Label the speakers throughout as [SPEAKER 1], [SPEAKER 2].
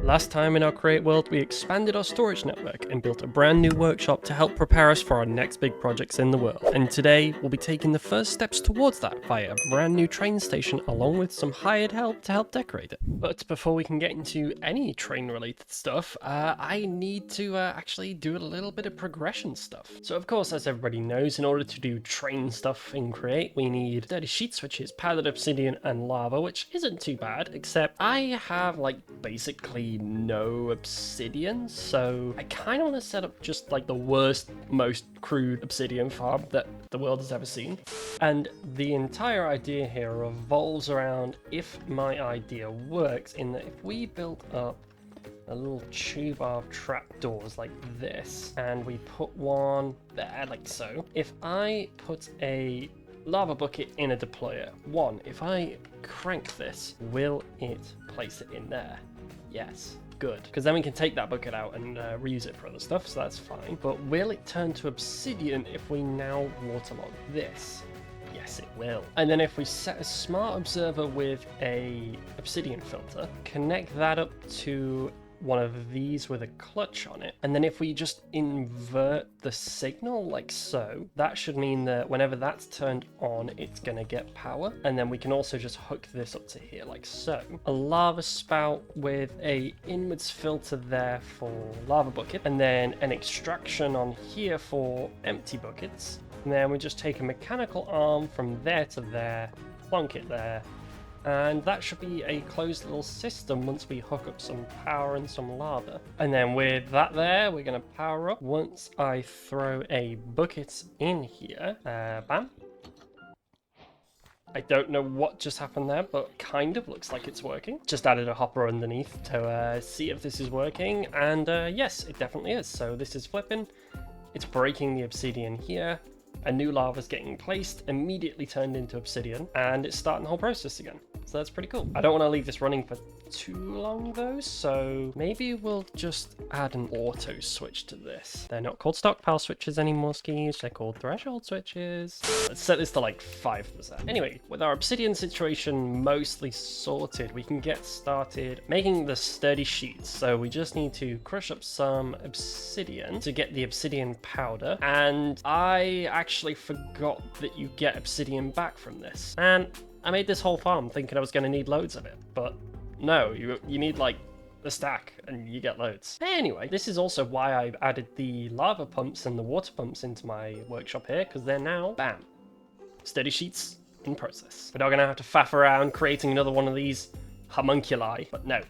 [SPEAKER 1] Last time in our Create world, we expanded our storage network and built a brand new workshop to help prepare us for our next big projects in the world. And today, we'll be taking the first steps towards that via a brand new train station along with some hired help to help decorate it. But before we can get into any train related stuff, I need to actually do a little bit of progression stuff. So of course, as everybody knows, in order to do train stuff in Create, we need dirty sheet switches, powdered obsidian and lava, which isn't too bad, except I have like basically no obsidian, so I kind of want to set up just like the worst, most crude obsidian farm that the world has ever seen. And the entire idea here revolves around if my idea works, in that if we build up a little tube of trapdoors like this, and we put one there like so, if I put a lava bucket in a deployer, if I crank this, will it place it in there? Yes. Good, because then we can take that bucket out and reuse it for other stuff, so that's fine. But will it turn to obsidian if we now waterlog this? Yes, it will. And then if we set a smart observer with a obsidian filter, connect that up to one of these with a clutch on it, and then if we just invert the signal like so, that should mean that whenever that's turned on, it's gonna get power. And then we can also just hook this up to here like so. A lava spout with a inwards filter there for lava bucket, and then an extraction on here for empty buckets. And then we just take a mechanical arm from there to there, plonk it there, and that should be a closed little system once we hook up some power and some lava. And then with that there, we're going to power up. Once I throw a bucket in here, bam. I don't know what just happened there, but kind of looks like it's working. Just added a hopper underneath to see if this is working, and yes, it definitely is. So this is flipping, it's breaking the obsidian here. A new lava's getting placed, immediately turned into obsidian, and it's starting the whole process again. So that's pretty cool. I don't want to leave this running for too long though, so maybe we'll just add an auto switch to this. They're not called stockpile switches anymore, skis, they're called threshold switches. Let's set this to like 5%. Anyway, with our obsidian situation mostly sorted, we can get started making the sturdy sheets. So we just need to crush up some obsidian to get the obsidian powder, and I actually forgot that you get obsidian back from this. And I made this whole farm thinking I was going to need loads of it, but no, you need like a stack and you get loads. Anyway, this is also why I've added the lava pumps and the water pumps into my workshop here, because they're now, bam, steady sheets in process. We're not going to have to faff around creating another one of these homunculi, but no,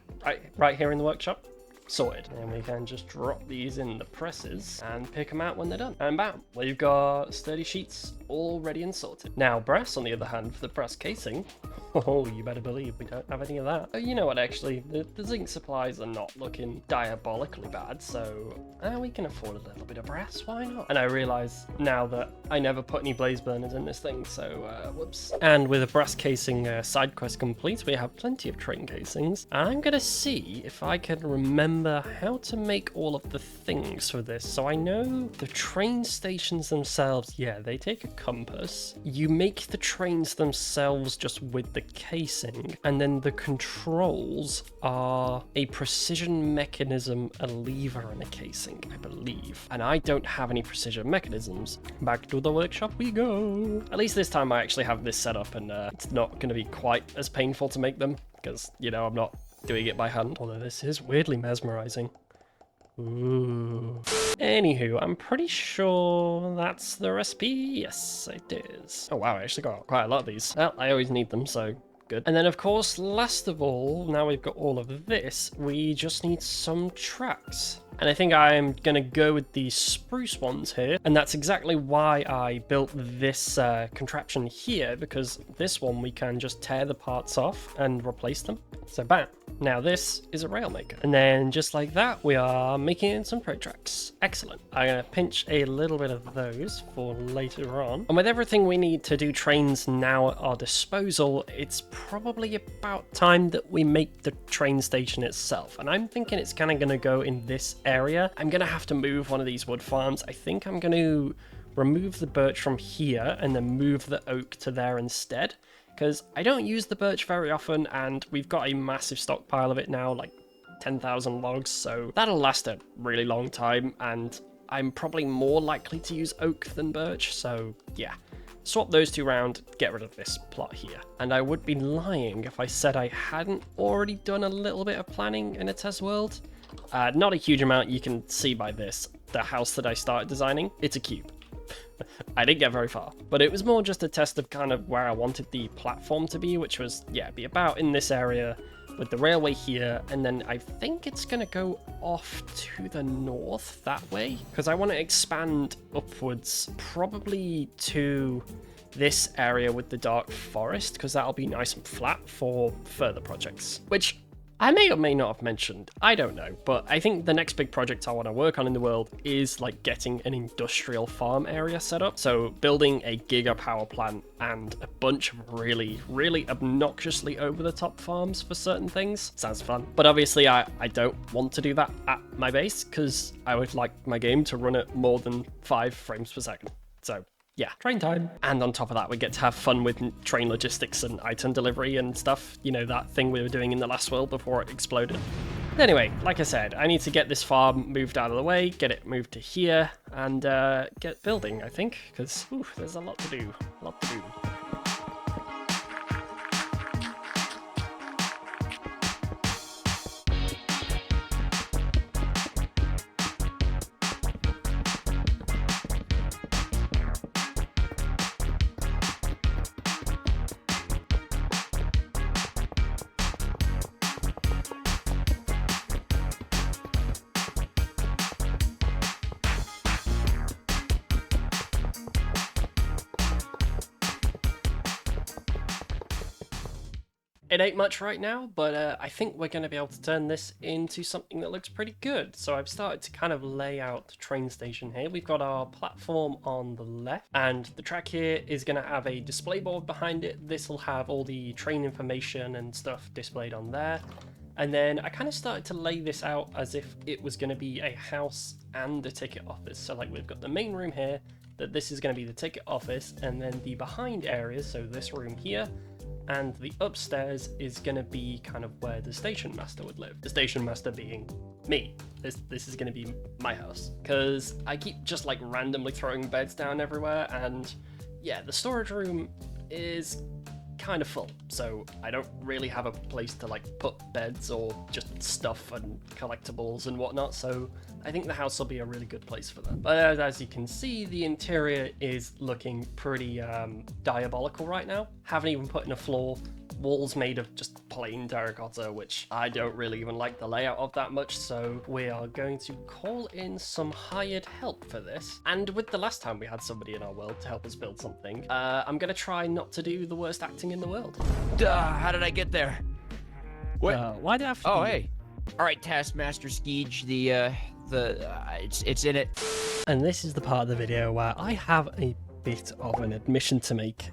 [SPEAKER 1] right here in the workshop, sorted. And we can just drop these in the presses and pick them out when they're done. And bam, we've got sturdy sheets all ready and sorted. Now brass, on the other hand, for the brass casing, oh, you better believe we don't have any of that. Oh, you know what, actually, the zinc supplies are not looking diabolically bad, so we can afford a little bit of brass, why not? And I realise now that I never put any blaze burners in this thing, so whoops. And with a brass casing side quest complete, we have plenty of train casings. I'm gonna see if I can remember how to make all of the things for this. So I know the train stations themselves, yeah, they take a compass. You make the trains themselves just with the casing, and then the controls are a precision mechanism, a lever, and a casing, I believe. And I don't have any precision mechanisms. Back to the workshop we go. At least this time I actually have this set up, and it's not going to be quite as painful to make them, because, you know, I'm not doing it by hand, although this is weirdly mesmerizing. Ooh. Anywho, I'm pretty sure that's the recipe. Yes, it is. Oh wow, I actually got quite a lot of these. Well, I always need them, so good. And then of course, last of all, now we've got all of this, we just need some tracks. And I think I'm gonna go with the spruce ones here, and that's exactly why I built this contraption here, because this one we can just tear the parts off and replace them. So bam, now this is a rail maker. And then just like that, we are making some pro tracks. Excellent. I'm gonna pinch a little bit of those for later on. And with everything we need to do trains now at our disposal, it's probably about time that we make the train station itself. And I'm thinking it's kind of gonna go in this area. I'm gonna have to move one of these wood farms. I think I'm gonna remove the birch from here and then move the oak to there instead, because I don't use the birch very often, and we've got a massive stockpile of it now, like 10,000 logs, so that'll last a really long time, and I'm probably more likely to use oak than birch, so yeah. Swap those two around, get rid of this plot here. And I would be lying if I said I hadn't already done a little bit of planning in a test world. Not a huge amount, you can see by this. The house that I started designing, it's a cube. I didn't get very far, but it was more just a test of kind of where I wanted the platform to be, which was, yeah, be about in this area with the railway here, and then I think it's gonna go off to the north that way, because I want to expand upwards probably to this area with the dark forest, because that'll be nice and flat for further projects, which I may or may not have mentioned, I don't know, but I think the next big project I want to work on in the world is like getting an industrial farm area set up. So building a giga power plant and a bunch of really, really obnoxiously over the top farms for certain things. Sounds fun. But obviously I don't want to do that at my base because I would like my game to run at more than 5 frames per second. So yeah, train time. And on top of that, we get to have fun with train logistics and item delivery and stuff. You know, that thing we were doing in the last world before it exploded. Anyway, like I said, I need to get this farm moved out of the way, get it moved to here, and get building, I think, because there's a lot to do. It ain't much right now, but I think we're going to be able to turn this into something that looks pretty good. So I've started to kind of lay out the train station here. We've got our platform on the left, and the track here is going to have a display board behind it. This will have all the train information and stuff displayed on there. And then I kind of started to lay this out as if it was going to be a house and a ticket office. So like we've got the main room here, that this is going to be the ticket office, and then the behind areas, so this room here, and the upstairs is going to be kind of where the station master would live. The station master being me. This is going to be my house, because I keep just like randomly throwing beds down everywhere, and yeah, the storage room is kind of full, so I don't really have a place to like put beds or just stuff and collectibles and whatnot, so I think the house will be a really good place for that. But as you can see, the interior is looking pretty diabolical right now. Haven't even put in a floor. Walls made of just plain terracotta, which I don't really even like the layout of that much, so we are going to call in some hired help for this. And with the last time we had somebody in our world to help us build something, I'm going to try not to do the worst acting in the world.
[SPEAKER 2] How did I get there? What?
[SPEAKER 1] Why do I have to?
[SPEAKER 2] Oh, hey. All right, Taskmaster Skeege, it's in it.
[SPEAKER 1] And this is the part of the video where I have a bit of an admission to make.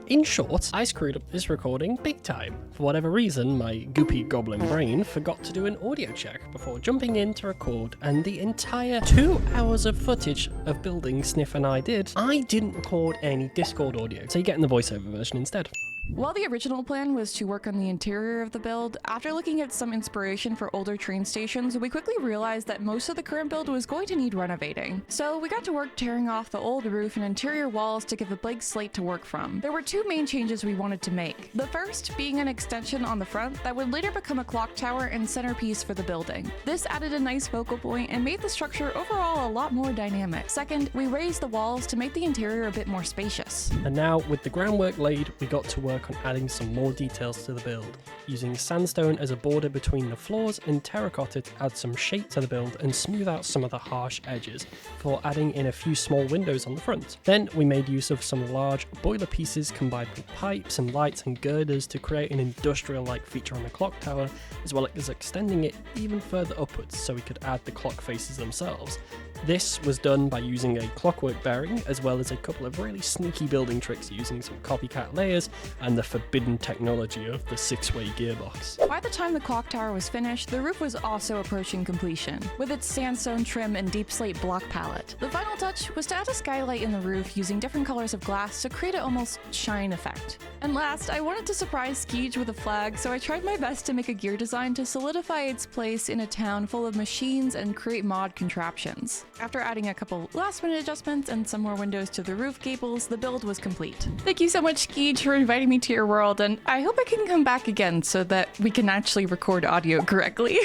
[SPEAKER 1] In short, I screwed up this recording big time. For whatever reason, my goopy goblin brain forgot to do an audio check before jumping in to record, and the entire 2 hours of footage of building Sniff and I didn't record any Discord audio, so you're getting the voiceover version instead.
[SPEAKER 3] While the original plan was to work on the interior of the build, after looking at some inspiration for older train stations, we quickly realized that most of the current build was going to need renovating. So we got to work tearing off the old roof and interior walls to give a blank slate to work from. There were 2 main changes we wanted to make. The first being an extension on the front that would later become a clock tower and centerpiece for the building. This added a nice focal point and made the structure overall a lot more dynamic. Second, we raised the walls to make the interior a bit more spacious.
[SPEAKER 1] And now, with the groundwork laid, we got to work on adding some more details to the build, using sandstone as a border between the floors and terracotta to add some shape to the build and smooth out some of the harsh edges, before adding in a few small windows on the front. Then we made use of some large boiler pieces combined with pipes and lights and girders to create an industrial-like feature on the clock tower, as well as extending it even further upwards so we could add the clock faces themselves. This was done by using a clockwork bearing, as well as a couple of really sneaky building tricks using some copycat layers and the forbidden technology of the 6-way gearbox.
[SPEAKER 3] By the time the clock tower was finished, the roof was also approaching completion, with its sandstone trim and deep slate block palette. The final touch was to add a skylight in the roof using different colors of glass to create an almost shine effect. And last, I wanted to surprise Skeege with a flag, so I tried my best to make a gear design to solidify its place in a town full of machines and create mod contraptions. After adding a couple last-minute adjustments and some more windows to the roof gables, the build was complete. Thank you so much, Skeege, for inviting me to your world, and I hope I can come back again so that we can actually record audio correctly.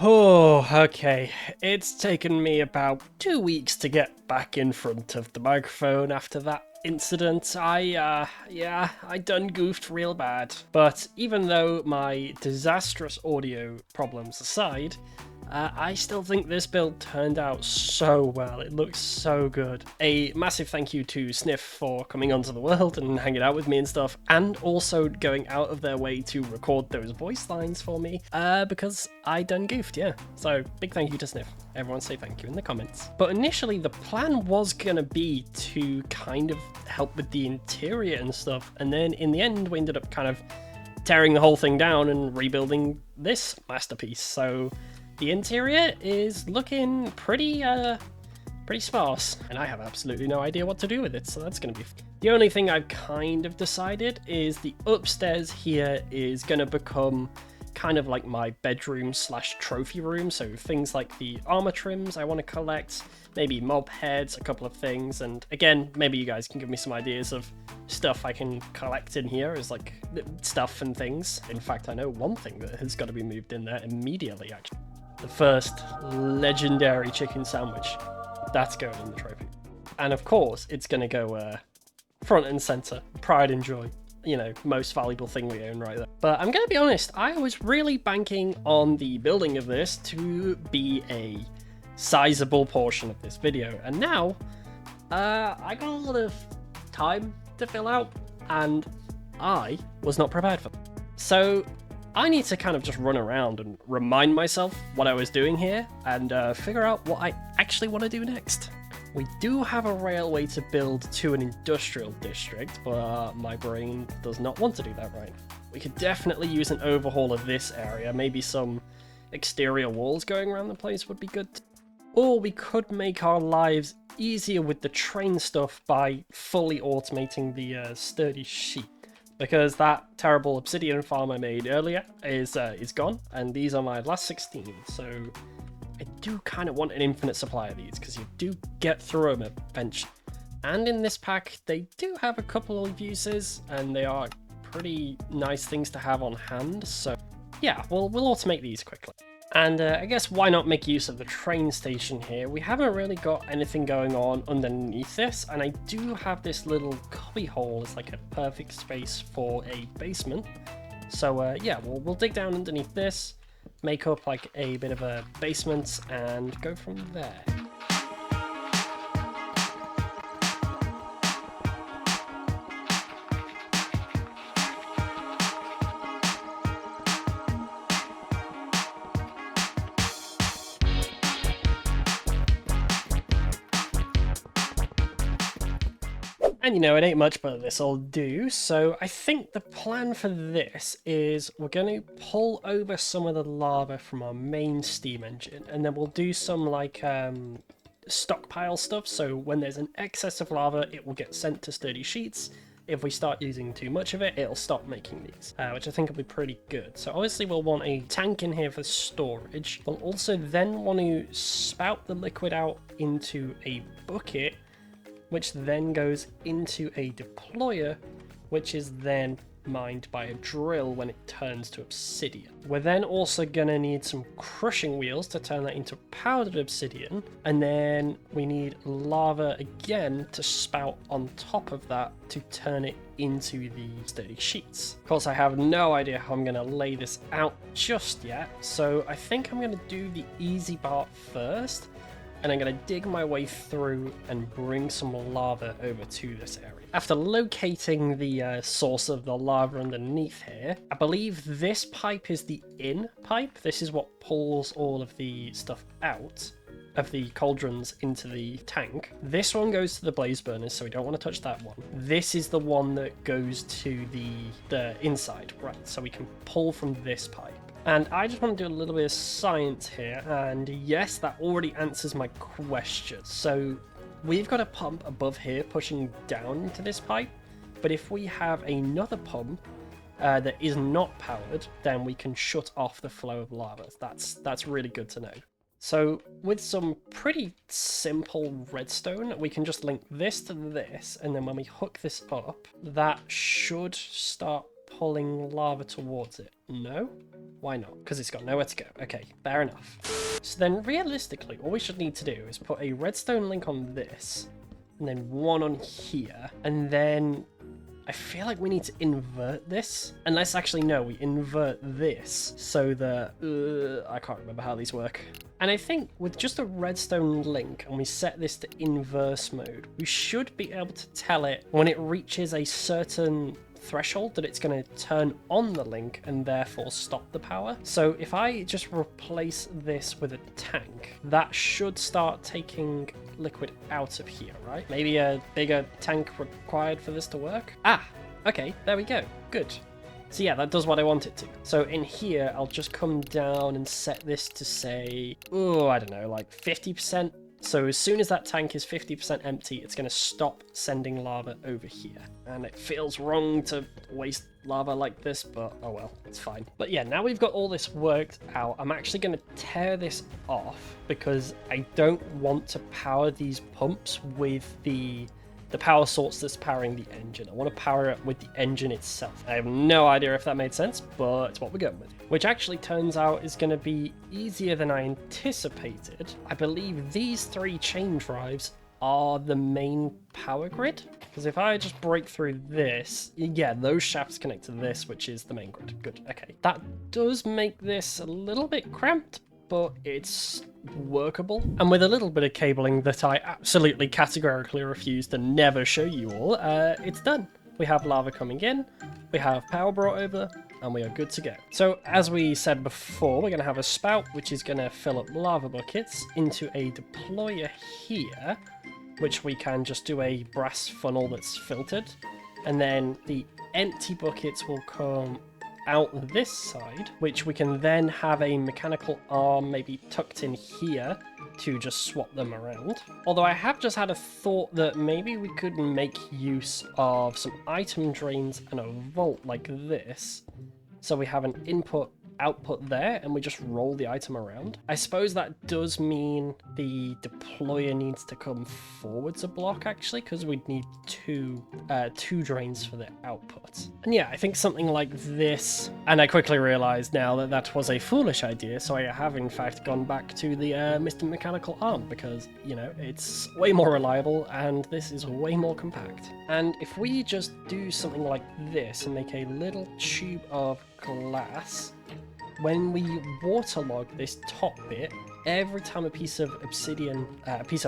[SPEAKER 1] Oh, okay. It's taken me about 2 weeks to get back in front of the microphone after that incident. I done goofed real bad. But even though my disastrous audio problems aside, I still think this build turned out so well. It looks so good. A massive thank you to Sniff for coming onto the world and hanging out with me and stuff, and also going out of their way to record those voice lines for me, because I done goofed, yeah. So big thank you to Sniff. Everyone say thank you in the comments. But initially the plan was gonna be to kind of help with the interior and stuff, and then in the end we ended up kind of tearing the whole thing down and rebuilding this masterpiece. So the interior is looking pretty sparse, and I have absolutely no idea what to do with it, so that's going to be the only thing I've kind of decided is the upstairs here is going to become kind of like my bedroom slash trophy room, so things like the armor trims I want to collect, maybe mob heads, a couple of things, and again, maybe you guys can give me some ideas of stuff I can collect in here as like stuff and things. In fact, I know one thing that has got to be moved in there immediately, actually. The first legendary chicken sandwich. That's going in the trophy. And of course, it's going to go front and center. Pride and joy. You know, most valuable thing we own right there. But I'm going to be honest, I was really banking on the building of this to be a sizable portion of this video. And now, I got a lot of time to fill out, and I was not prepared for that. So I need to kind of just run around and remind myself what I was doing here and figure out what I actually want to do next. We do have a railway to build to an industrial district, but my brain does not want to do that right now. We could definitely use an overhaul of this area. Maybe some exterior walls going around the place would be good. Or we could make our lives easier with the train stuff by fully automating the sturdy sheet. Because that terrible obsidian farm I made earlier is gone, and these are my last 16, so I do kind of want an infinite supply of these, because you do get through them eventually. And in this pack, they do have a couple of uses, and they are pretty nice things to have on hand, so yeah, we'll automate these quickly. And I guess why not make use of the train station here? We haven't really got anything going on underneath this, and I do have this little cubby hole as like a perfect space for a basement. So yeah, we'll dig down underneath this, make up like a bit of a basement, and go from there. And you know, it ain't much, but this'll do. So I think the plan for this is we're going to pull over some of the lava from our main steam engine, and then we'll do some like stockpile stuff. So when there's an excess of lava, it will get sent to sturdy sheets. If we start using too much of it, it'll stop making these, which I think will be pretty good. So obviously we'll want a tank in here for storage. We'll also then want to spout the liquid out into a bucket, which then goes into a deployer, which is then mined by a drill when it turns to obsidian. We're then also gonna need some crushing wheels to turn that into powdered obsidian, and then we need lava again to spout on top of that to turn it into the sturdy sheets. Of course, I have no idea how I'm gonna lay this out just yet, so I think I'm gonna do the easy part first, and I'm going to dig my way through and bring some lava over to this area. After locating the source of the lava underneath here, I believe this pipe is the in pipe. This is what pulls all of the stuff out. of the cauldrons into the tank. This one goes to the blaze burners, so we don't want to touch that one. This is the one that goes to the inside, right? So we can pull from this pipe. And I just want to do a little bit of science here, and yes, that already answers my question. So we've got a pump above here pushing down into this pipe, but if we have another pump that is not powered, then we can shut off the flow of lava. That's really good to know. So with some pretty simple redstone, we can just link this to this, and then when we hook this up, that should start pulling lava towards it. No? Why not? Because it's got nowhere to go. Okay, fair enough. So then realistically, all we should need to do is put a redstone link on this, and then one on here, and then I feel like we need to invert this. Unless, actually, no, we invert this so that... I can't remember how these work. And I think with just a redstone link, and we set this to inverse mode, we should be able to tell it when it reaches a certain threshold that it's going to turn on the link and therefore stop the power. So if I just replace this with a tank, that should start taking liquid out of here, right? Maybe a bigger tank required for this to work? Ah, okay, there we go. Good. So yeah, that does what I want it to. So in here, I'll just come down and set this to say, oh, I don't know, like 50%. So as soon as that tank is 50% empty, it's going to stop sending lava over here. And it feels wrong to waste lava like this, but oh well, it's fine. But yeah, now we've got all this worked out, I'm actually going to tear this off because I don't want to power these pumps with the power source that's powering the engine. I want to power it with the engine itself. I have no idea if that made sense, but it's what we're going with. Which actually turns out is going to be easier than I anticipated. I believe these 3 chain drives are the main power grid. Because if I just break through this, yeah, those shafts connect to this, which is the main grid. Good, okay. That does make this a little bit cramped, but it's workable. And with a little bit of cabling that I absolutely categorically refuse to never show you all, it's done. We have lava coming in, we have power brought over, and we are good to go. So as we said before, we're going to have a spout which is going to fill up lava buckets into a deployer here, which we can just do a brass funnel that's filtered, and then the empty buckets will come out this side, which we can then have a mechanical arm maybe tucked in here to just swap them around. Although I have just had a thought that maybe we could make use of some item drains and a vault like this, so we have an input output there and we just roll the item around. I suppose that does mean the deployer needs to come forwards a block actually, because we'd need two drains for the output. And yeah, I think something like this, and I quickly realized now that that was a foolish idea, so I have in fact gone back to the Mr. Mechanical Arm, because, you know, it's way more reliable and this is way more compact. And if we just do something like this and make a little tube of glass, when we waterlog this top bit, every time a piece of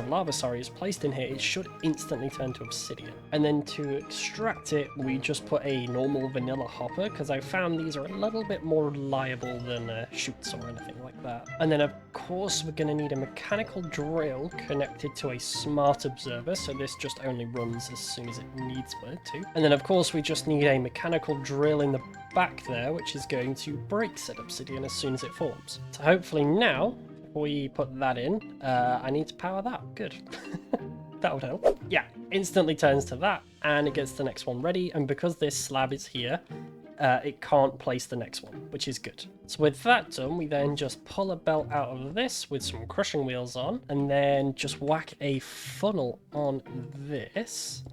[SPEAKER 1] lava, is placed in here, it should instantly turn to obsidian. And then to extract it, we just put a normal vanilla hopper, because I found these are a little bit more reliable than chutes or anything like that. And then of course we're going to need a mechanical drill connected to a smart observer, so this just only runs as soon as it needs it to. And then of course we just need a mechanical drill in the back there, which is going to break said obsidian as soon as it forms. So hopefully now, we put that in, I need to power that. Good. That would help. Yeah, instantly turns to that, and it gets the next one ready, and because this slab is here, it can't place the next one, which is good. So with that done, we then just pull a belt out of this with some crushing wheels on, and then just whack a funnel on this.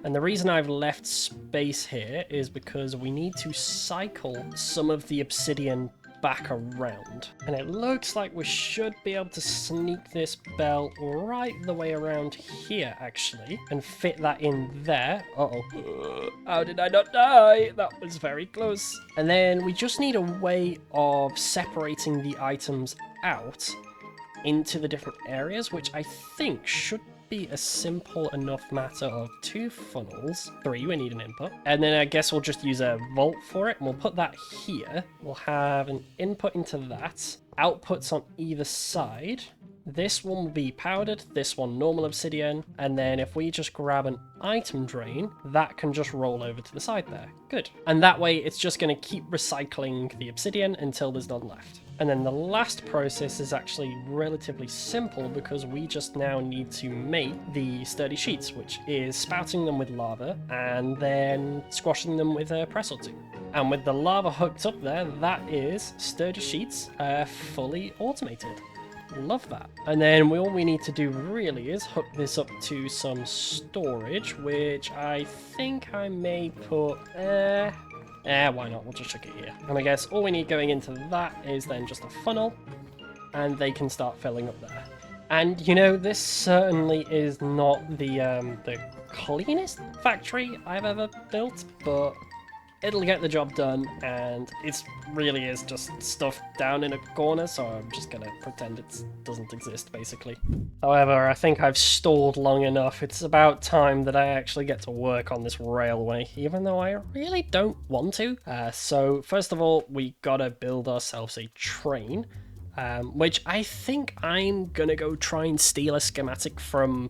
[SPEAKER 1] And the reason I've left space here is because we need to cycle some of the obsidian back around. And it looks like we should be able to sneak this bell right the way around here, actually, and fit that in there. Uh-oh. How did I not die? That was very close. And then we just need a way of separating the items out into the different areas, which I think should be a simple enough matter of 2 funnels. 3, we need an input. And then I guess we'll just use a vault for it, and we'll put that here. We'll have an input into that, outputs on either side, This one will be powdered, this one normal obsidian, and then if we just grab an item drain, that can just roll over to the side there. Good. And that way it's just going to keep recycling the obsidian until there's none left. And then the last process is actually relatively simple because we just now need to make the sturdy sheets, which is spouting them with lava and then squashing them with a press or two. And with the lava hooked up there, that is sturdy sheets fully automated. Love that. And then all we need to do really is hook this up to some storage, which I think I may put... why not? We'll just chuck it here. And I guess all we need going into that is then just a funnel, and they can start filling up there. And, you know, this certainly is not the cleanest factory I've ever built, but it'll get the job done, and it really is just stuff down in a corner, so I'm just gonna pretend it doesn't exist, basically. However, I think I've stalled long enough. It's about time that I actually get to work on this railway, even though I really don't want to. So, first of all, we gotta build ourselves a train, which I think I'm gonna go try and steal a schematic from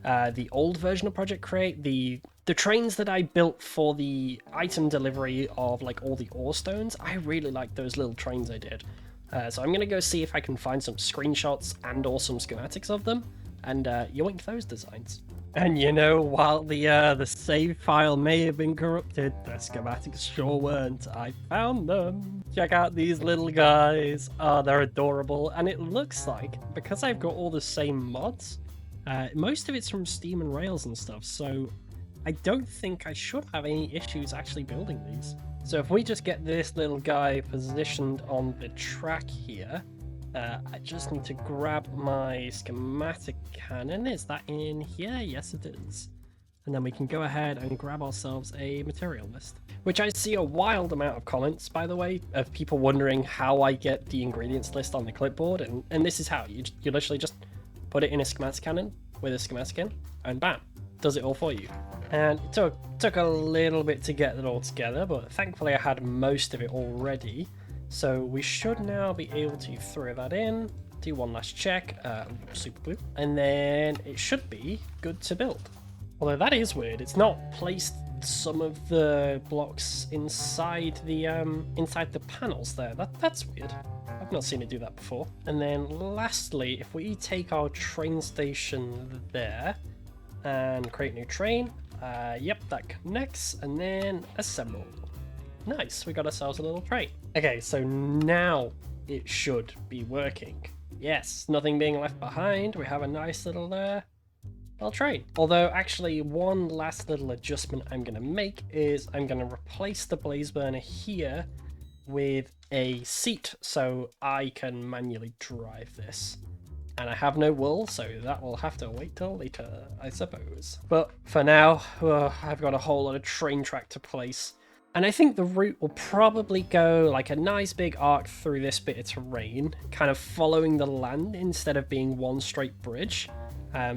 [SPEAKER 1] the old version of Project Create, the trains that I built for the item delivery of like all the ore stones. I really like those little trains I did. So I'm gonna go see if I can find some screenshots and or some schematics of them and yoink those designs. And you know, while the save file may have been corrupted, the schematics sure weren't. I found them. Check out these little guys. Oh, they're adorable. And it looks like, because I've got all the same mods, most of it's from Steam and Rails and stuff, so I don't think I should have any issues actually building these. So if we just get this little guy positioned on the track here, I just need to grab my schematic cannon. Is that in here? Yes, it is. And then we can go ahead and grab ourselves a material list, which I see a wild amount of comments, by the way, of people wondering how I get the ingredients list on the clipboard. And this is how. You literally just put it in a schematic cannon with a schematic in, and bam, does it all for you. And it took a little bit to get it all together, but thankfully I had most of it already. So we should now be able to throw that in, do one last check, super glue, and then it should be good to build. Although that is weird, it's not placed some of the blocks inside the panels there. That's weird. I've not seen it do that before. And then lastly, if we take our train station there and create new train, yep, that connects, and then assemble. Nice, we got ourselves a little train. Okay, so now it should be working. Yes, nothing being left behind. We have a nice little train. Although, actually, one last little adjustment I'm going to make is I'm going to replace the blaze burner here with a seat so I can manually drive this. And I have no wool, so that will have to wait till later, I suppose. But for now, I've got a whole lot of train track to place. And I think the route will probably go like a nice big arc through this bit of terrain, kind of following the land instead of being one straight bridge.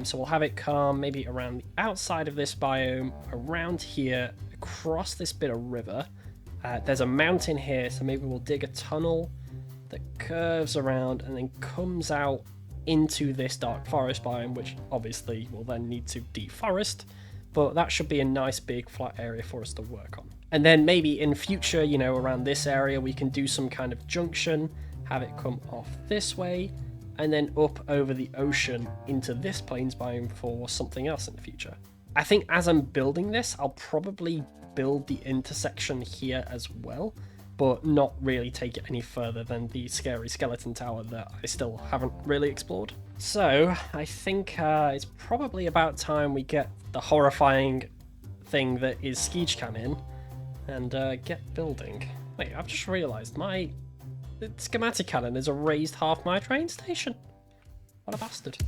[SPEAKER 1] So we'll have it come maybe around the outside of this biome, around here, across this bit of river. There's a mountain here, so maybe we'll dig a tunnel that curves around and then comes out into this dark forest biome, which obviously we'll then need to deforest, but that should be a nice big flat area for us to work on. And then maybe in future, you know, around this area, we can do some kind of junction, have it come off this way, and then up over the ocean into this plains biome for something else in the future. I think as I'm building this, I'll probably build the intersection here as well, but not really take it any further than the scary skeleton tower that I still haven't really explored. So I think it's probably about time we get the horrifying thing that is Skeechcam in and get building. Wait, I've just realised my schematic cannon has erased half my train station. What a bastard.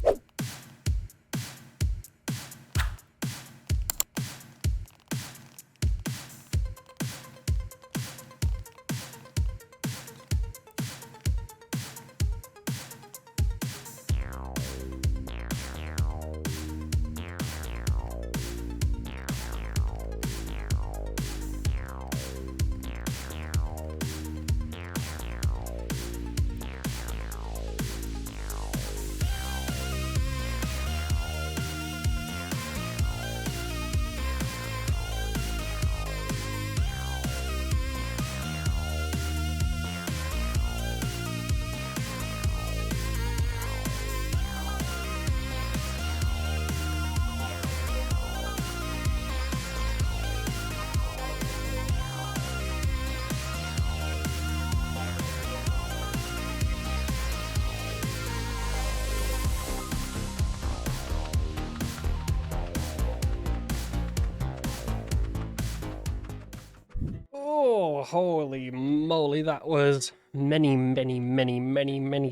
[SPEAKER 1] Oh, holy moly, that was many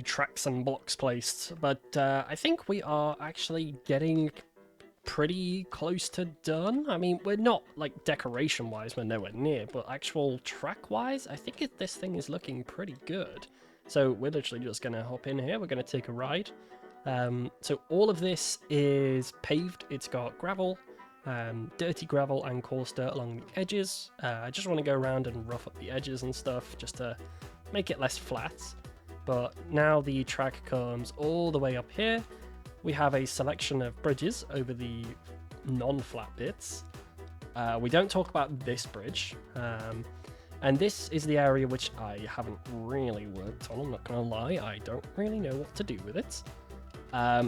[SPEAKER 1] tracks and blocks placed. But I think we are actually getting pretty close to done. I mean, we're not, like, decoration-wise, we're nowhere near, but actual track-wise, I think this thing is looking pretty good. So we're literally just going to hop in here, we're going to take a ride. So all of this is paved, it's got gravel, dirty gravel and coarse dirt along the edges. I just want to go around and rough up the edges and stuff, just to make it less flat. But now the track comes all the way up here. We have a selection of bridges over the non-flat bits. We don't talk about this bridge. And this is the area which I haven't really worked on, I'm not going to lie. I don't really know what to do with it.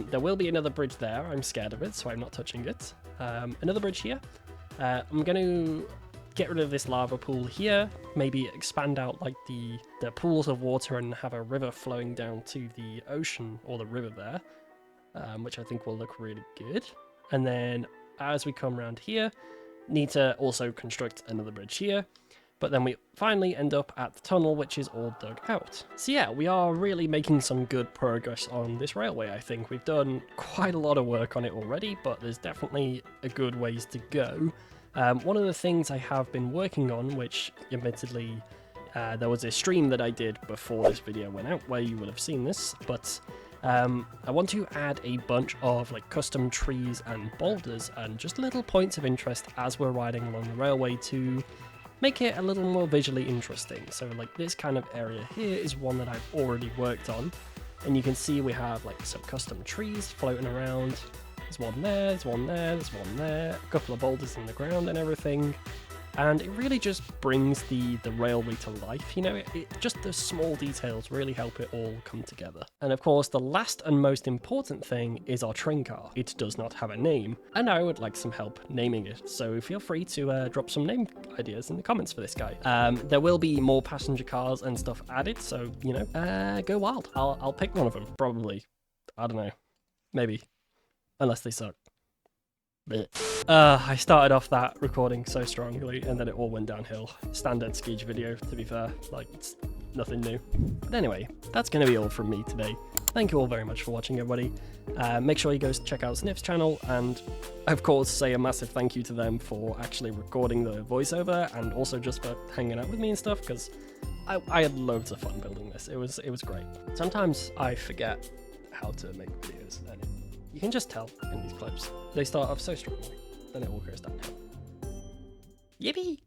[SPEAKER 1] There will be another bridge there. I'm scared of it, so I'm not touching it. Another bridge here. I'm going to get rid of this lava pool here. Maybe expand out like the pools of water and have a river flowing down to the ocean or the river there. Which I think will look really good. And then as we come around here, need to also construct another bridge here. But then we finally end up at the tunnel, which is all dug out. So yeah, we are really making some good progress on this railway, I think. We've done quite a lot of work on it already, but there's definitely a good ways to go. One of the things I have been working on, which admittedly there was a stream that I did before this video went out where you would have seen this, but I want to add a bunch of like custom trees and boulders and just little points of interest as we're riding along the railway to make it a little more visually interesting. So like this kind of area here is one that I've already worked on, and you can see we have like some custom trees floating around. There's one there, there's one there, there's one there, a couple of boulders in the ground and everything. And it really just brings the railway to life, you know, it just the small details really help it all come together. And of course, the last and most important thing is our train car. It does not have a name, and I would like some help naming it, so feel free to drop some name ideas in the comments for this guy. There will be more passenger cars and stuff added, so, you know, go wild. I'll pick one of them, probably. I don't know. Maybe. Unless they suck. I started off that recording so strongly and then it all went downhill. Standard Skeege video, to be fair, like it's nothing new. But anyway, that's going to be all from me today. Thank you all very much for watching, everybody. Make sure you go check out Sniff's channel and of course say a massive thank you to them for actually recording the voiceover and also just for hanging out with me and stuff, because I had loads of fun building this. It was great. Sometimes I forget how to make videos and you can just tell in these clips. They start off so strongly, then it all goes downhill. Yippee!